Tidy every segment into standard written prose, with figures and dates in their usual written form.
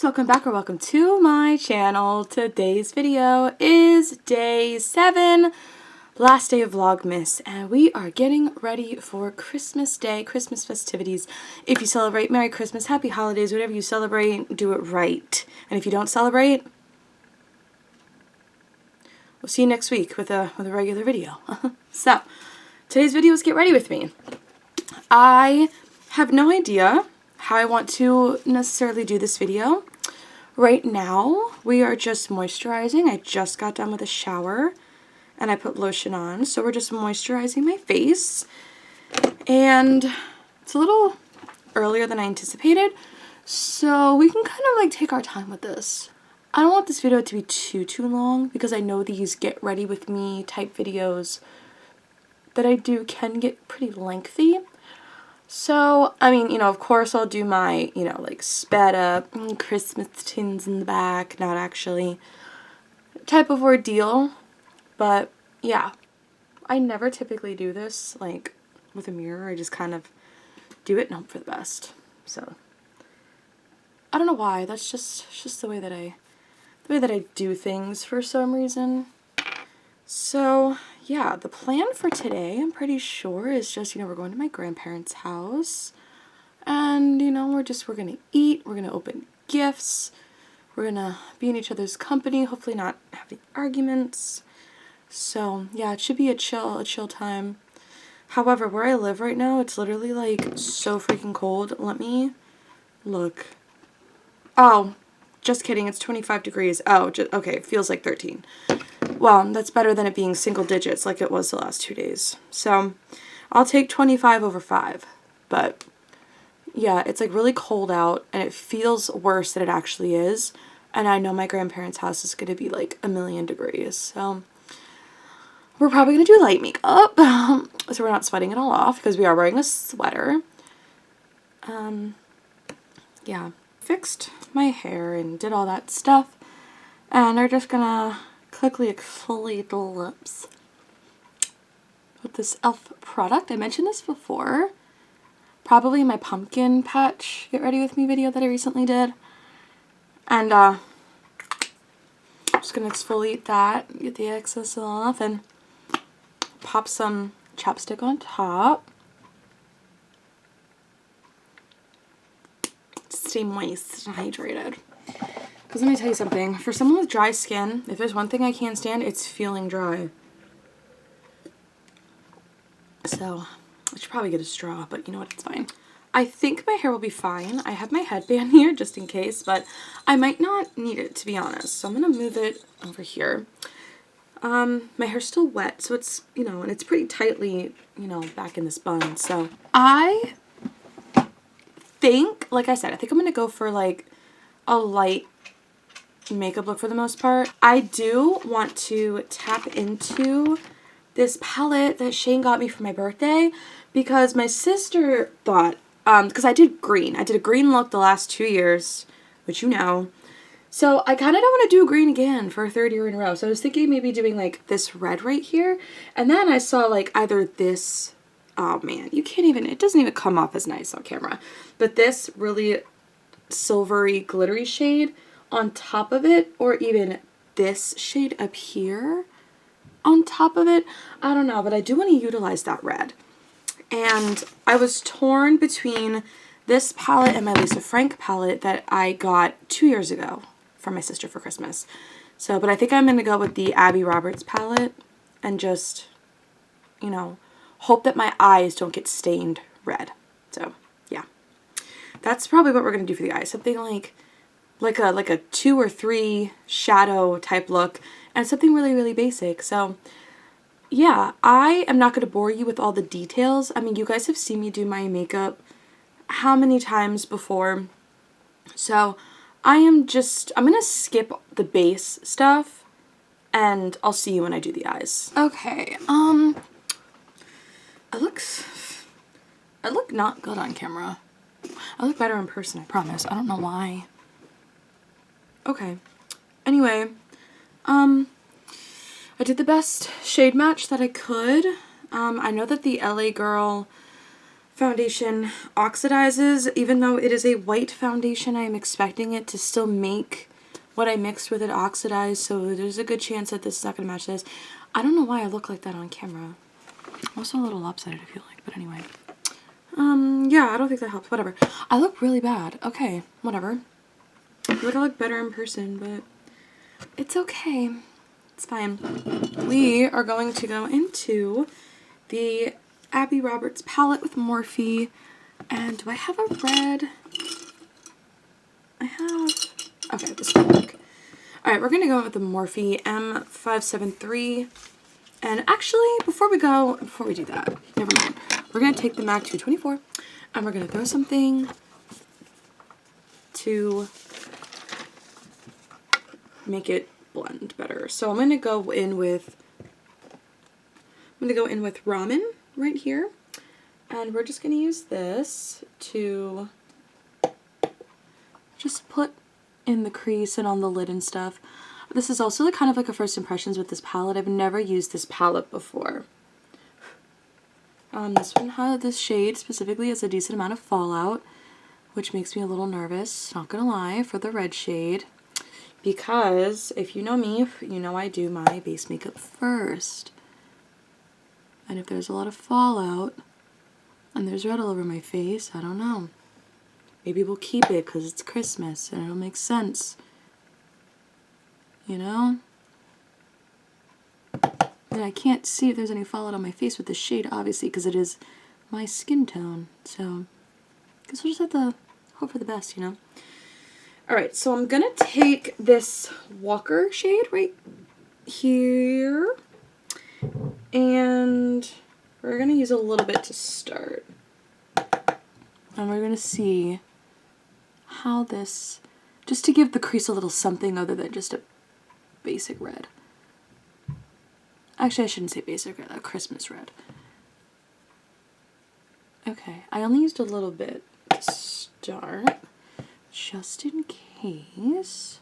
welcome back or welcome to my channel. Today's video is day 7, last day of Vlogmas, and we are getting ready for Christmas Day, Christmas festivities. If you celebrate, Merry Christmas, Happy Holidays, whatever you celebrate, do it right. And if you don't celebrate, we'll see you next week with a regular video. So, today's video is Get Ready With Me. I have no idea how I want to necessarily do this video. Right now, we are just moisturizing. I just got done with a shower and I put lotion on, so we're just moisturizing my face. And it's a little earlier than I anticipated, so we can kind of like take our time with this. I don't want this video to be too long because I know these Get Ready With Me type videos that I do can get pretty lengthy. So, I mean, of course I'll do my, like sped up Christmas tins in the back, not actually type of ordeal. But yeah, I never typically do this like with a mirror. I just kind of do it and hope for the best. So, I don't know why. That's just the way that I do things for some reason. So, yeah, the plan for today, I'm pretty sure, is just, we're going to my grandparents' house. And, we're going to eat, we're going to open gifts, we're going to be in each other's company, hopefully not having arguments. So, yeah, it should be a chill time. However, where I live right now, it's literally, like, so freaking cold. Let me look. Oh, just kidding, it's 25 degrees. Oh, okay, it feels like 13. Well, that's better than it being single digits like it was the last 2 days. So, I'll take 25 over 5. But, yeah, it's like really cold out and it feels worse than it actually is. And I know my grandparents' house is going to be like 1,000,000 degrees. So, we're probably going to do light makeup. So we're not sweating it all off because we are wearing a sweater. Yeah, fixed my hair and did all that stuff. And we're just going to quickly exfoliate the lips with this e.l.f. product. I mentioned this before. Probably my pumpkin patch Get Ready With Me video that I recently did. And I'm just going to exfoliate that, get the excess off, and pop some chapstick on top. Stay moist and hydrated. Because let me tell you something, for someone with dry skin, if there's one thing I can't stand, it's feeling dry. So, I should probably get a straw, but you know what, it's fine. I think my hair will be fine. I have my headband here just in case, but I might not need it, to be honest. So I'm going to move it over here. My hair's still wet, so it's, and it's pretty tightly, back in this bun. So I think, like I said, I think I'm going to go for like a light makeup look for the most part. I do want to tap into this palette that Shane got me for my birthday because my sister thought, because I did green. I did a green look the last 2 years, which So I kind of don't want to do green again for a 3rd year in a row. So I was thinking maybe doing like this red right here. And then I saw like either this, oh man, it doesn't even come off as nice on camera. But this really silvery glittery shade on top of it, or even this shade up here on top of it. I don't know, but I do want to utilize that red. And I was torn between this palette and my Lisa Frank palette that I got 2 years ago from my sister for Christmas. So, but I think I'm going to go with the Abby Roberts palette and just, hope that my eyes don't get stained red. So, yeah. That's probably what we're going to do for the eyes. Something like a 2 or 3 shadow type look and something really basic. So yeah, I am not going to bore you with all the details. I mean, you guys have seen me do my makeup how many times before. So I'm going to skip the base stuff and I'll see you when I do the eyes. Okay. I look not good on camera. I look better in person, I promise. I don't know why. Okay. Anyway, I did the best shade match that I could. I know that the LA Girl foundation oxidizes. Even though it is a white foundation, I am expecting it to still make what I mixed with it oxidize, so there's a good chance that this is not going to match this. I don't know why I look like that on camera. I'm also a little lopsided, I feel like, but anyway. Yeah, I don't think that helps. Whatever. I look really bad. Okay, whatever. I feel like I look better in person, but it's okay. It's fine. We are going to go into the Abby Roberts palette with Morphe. And do I have a red? I have... Okay, this will work. Alright, we're going to go with the Morphe M573. And actually, before we do that, never mind. We're going to take the MAC 224 and we're going to throw something to make it blend better. So I'm going to go in with Ramen right here. And we're just going to use this to just put in the crease and on the lid and stuff. This is also kind of like a first impressions with this palette. I've never used this palette before. This shade specifically has a decent amount of fallout, which makes me a little nervous, not gonna lie, for the red shade. Because if you know me, you know I do my base makeup first. And if there's a lot of fallout and there's red all over my face, I don't know. Maybe we'll keep it because it's Christmas and it'll make sense. You know? And I can't see if there's any fallout on my face with this shade, obviously, because it is my skin tone. So, I guess we'll just have to hope for the best, you know? Alright, so I'm gonna take this Walker shade right here. And we're gonna use a little bit to start. And we're gonna see how this, just to give the crease a little something other than just a basic red. Actually, I shouldn't say basic red, a Christmas red. Okay, I only used a little bit to start, just in case.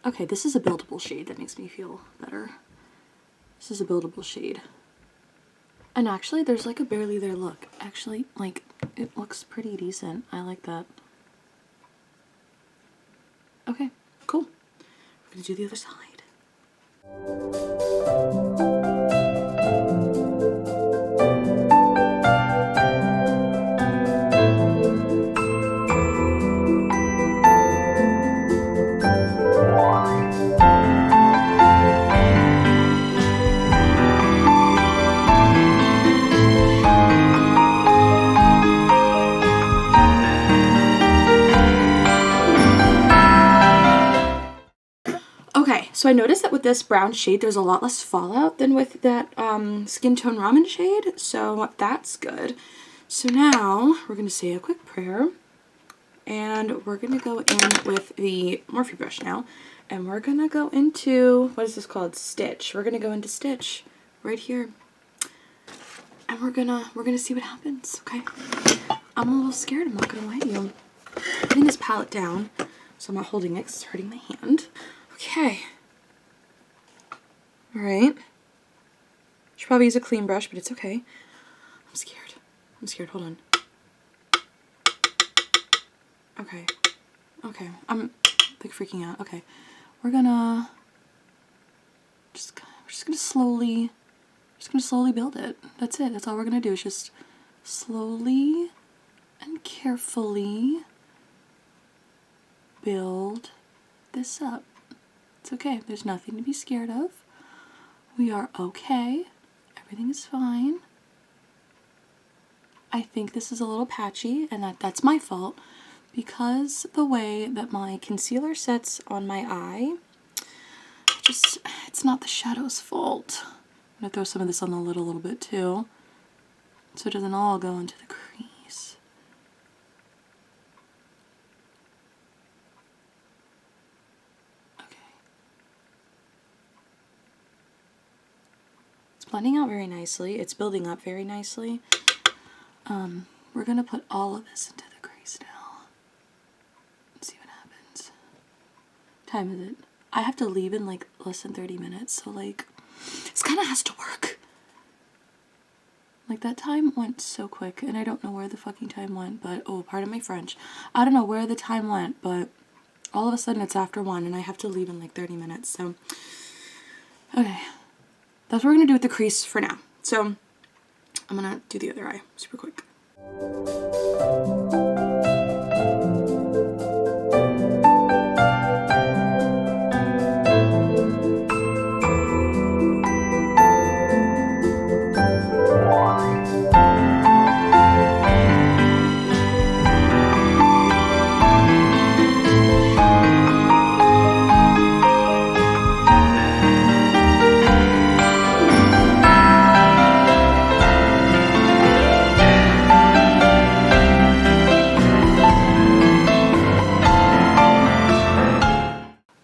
Okay, this is a buildable shade. That makes me feel better. This is a buildable shade. And actually, there's like a barely there look. Actually, like, it looks pretty decent. I like that. Okay, cool. We're gonna do the other side. Okay, so I noticed that with this brown shade, there's a lot less fallout than with that skin tone ramen shade, so that's good. So now we're going to say a quick prayer, and we're going to go in with the Morphe brush now, and we're going to go into, what is this called? Stitch. We're going to go into Stitch right here, and we're gonna see what happens, okay? I'm a little scared, I'm not going to lie to you. I'm putting this palette down, so I'm not holding it because it's hurting my hand. Okay. Alright. Should probably use a clean brush, but it's okay. I'm scared. I'm scared. Hold on. Okay. Okay. I'm like freaking out. Okay. We're gonna we're just gonna slowly build it. That's it. That's all we're gonna do is just slowly and carefully build this up. It's okay. There's nothing to be scared of. We are okay. Everything is fine. I think this is a little patchy, and that's my fault because the way that my concealer sets on my eye, it's not the shadow's fault. I'm going to throw some of this on the lid a little bit too, so it doesn't all go into the crease. Blending out very nicely. It's building up very nicely. We're gonna put all of this into the crease now. Let's see what happens. What time is it? I have to leave in like less than 30 minutes, so like, this kind of has to work. Like, that time went so quick, and I don't know where the fucking time went, but, oh, pardon my French. I don't know where the time went, but all of a sudden it's after 1, and I have to leave in like 30 minutes, so. Okay. That's what we're gonna do with the crease for now. So, I'm gonna do the other eye super quick.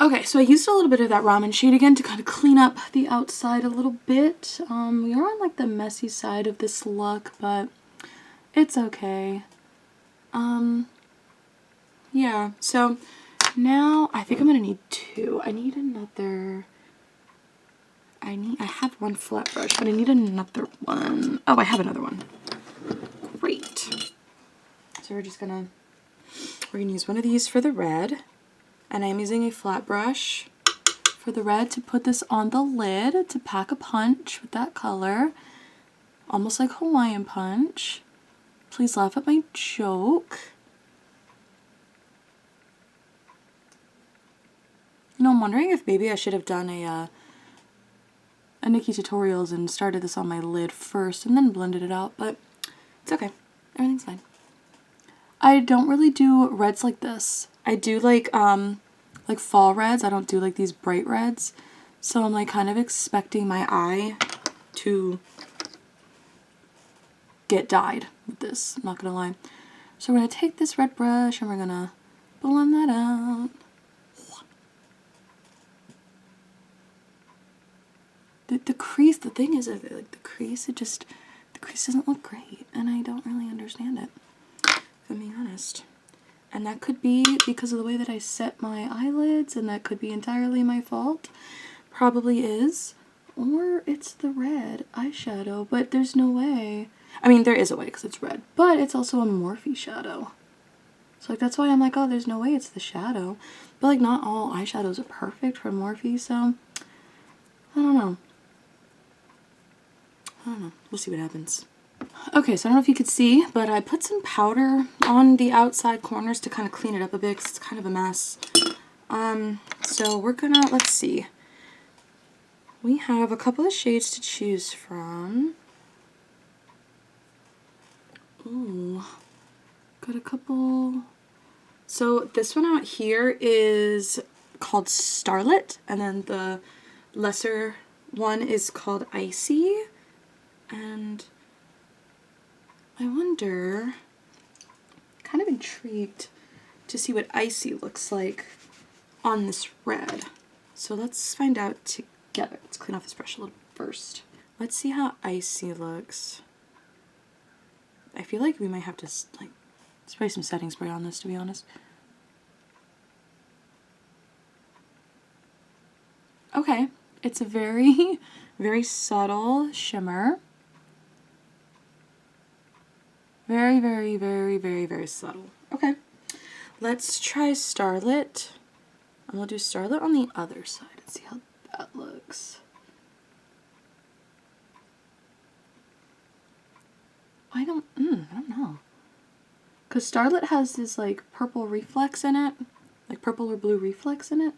Okay, so I used a little bit of that ramen shade again to kind of clean up the outside a little bit. We are on like the messy side of this look, but it's okay. Yeah, so now I think I'm gonna need 2. I need another, I have one flat brush, but I need another one. Oh, I have another one. Great. So we're gonna use one of these for the red. And I'm using a flat brush for the red to put this on the lid to pack a punch with that color. Almost like Hawaiian punch. Please laugh at my joke. You know, I'm wondering if maybe I should have done a Nikki Tutorials and started this on my lid first and then blended it out, but it's okay. Everything's fine. I don't really do reds like this. I do like fall reds. I don't do like these bright reds. So I'm like kind of expecting my eye to get dyed with this, I'm not gonna lie. So we're gonna take this red brush and we're gonna blend that out. The crease, the thing is, like the crease doesn't look great, and I don't really understand it, if I'm being honest. And that could be because of the way that I set my eyelids, and that could be entirely my fault. Probably is. Or it's the red eyeshadow, but there's no way. I mean, there is a way because it's red, but it's also a Morphe shadow. So like that's why I'm like, oh, there's no way it's the shadow. But like not all eyeshadows are perfect for Morphe, so I don't know. We'll see what happens. Okay, so I don't know if you could see, but I put some powder on the outside corners to kind of clean it up a bit because it's kind of a mess. So we're gonna, let's see. We have a couple of shades to choose from. Ooh, got a couple. So this one out here is called Starlit, and then the lesser one is called Icy. And I wonder, kind of intrigued to see what Icy looks like on this red. So let's find out together. Let's clean off this brush a little first. Let's see how Icy looks. I feel like we might have to like spray some setting spray on this, to be honest. Okay, it's a very, very subtle shimmer. Very, very, very, very, very subtle. Okay, let's try Starlit. And we'll do Starlit on the other side and see how that looks. I don't know. Because Starlit has this like purple reflex in it. Like purple or blue reflex in it.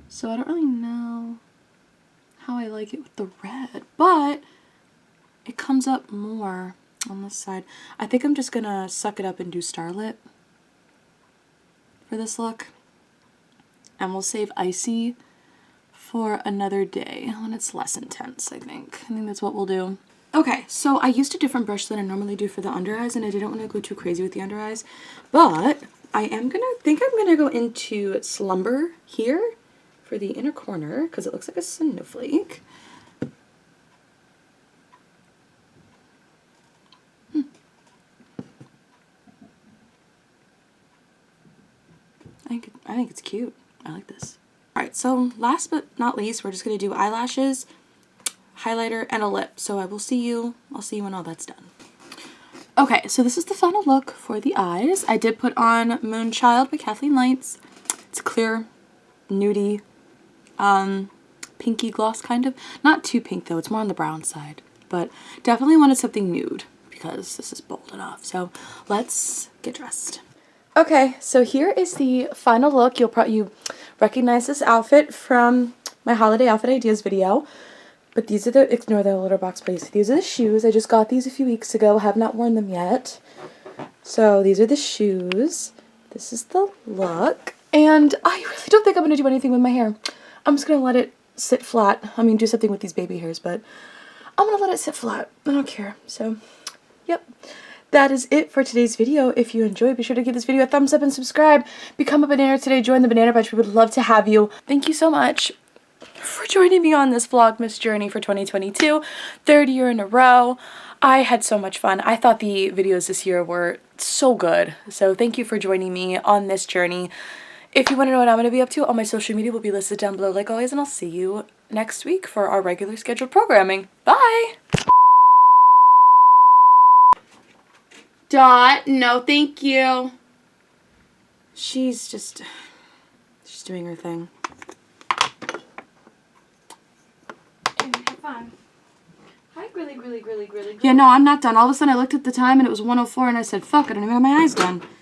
So I don't really know how I like it with the red. But it comes up more on this side. I think I'm just gonna suck it up and do Starlit for this look. And we'll save Icy for another day when it's less intense, I think. I think that's what we'll do. Okay, so I used a different brush than I normally do for the under eyes, and I didn't want to go too crazy with the under eyes. But I'm gonna go into Slumber here for the inner corner because it looks like a snowflake. I think it's cute. I like this. Alright, so last but not least, we're just going to do eyelashes. highlighter, and a lip. So I'll see you when all that's done. Okay, so this is the final look for the eyes. I did put on Moonchild by Kathleen Lights. It's clear, nudie, pinky gloss kind of. Not too pink though, it's more on the brown side. But definitely wanted something nude because this is bold enough. So let's get dressed. Okay, so here is the final look. You recognize this outfit from my holiday outfit ideas video. But these are ignore the litter box please. These are the shoes. I just got these a few weeks ago. Have not worn them yet. So these are the shoes. This is the look. And I really don't think I'm going to do anything with my hair. I'm just going to let it sit flat. I mean, do something with these baby hairs, but I'm going to let it sit flat. I don't care. So, yep. That is it for today's video. If you enjoyed, be sure to give this video a thumbs up and subscribe. Become a banana today. Join the Banana Bunch. We would love to have you. Thank you so much for joining me on this Vlogmas journey for 2022. Third year in a row. I had so much fun. I thought the videos this year were so good. So thank you for joining me on this journey. If you want to know what I'm going to be up to, all my social media will be listed down below like always, and I'll see you next week for our regular scheduled programming. Bye! Dot, no thank you. She's doing her thing. Have fun. Hi, Grilly. Yeah, no, I'm not done. All of a sudden I looked at the time and it was 1:04 and I said, fuck, I don't even have my eyes done.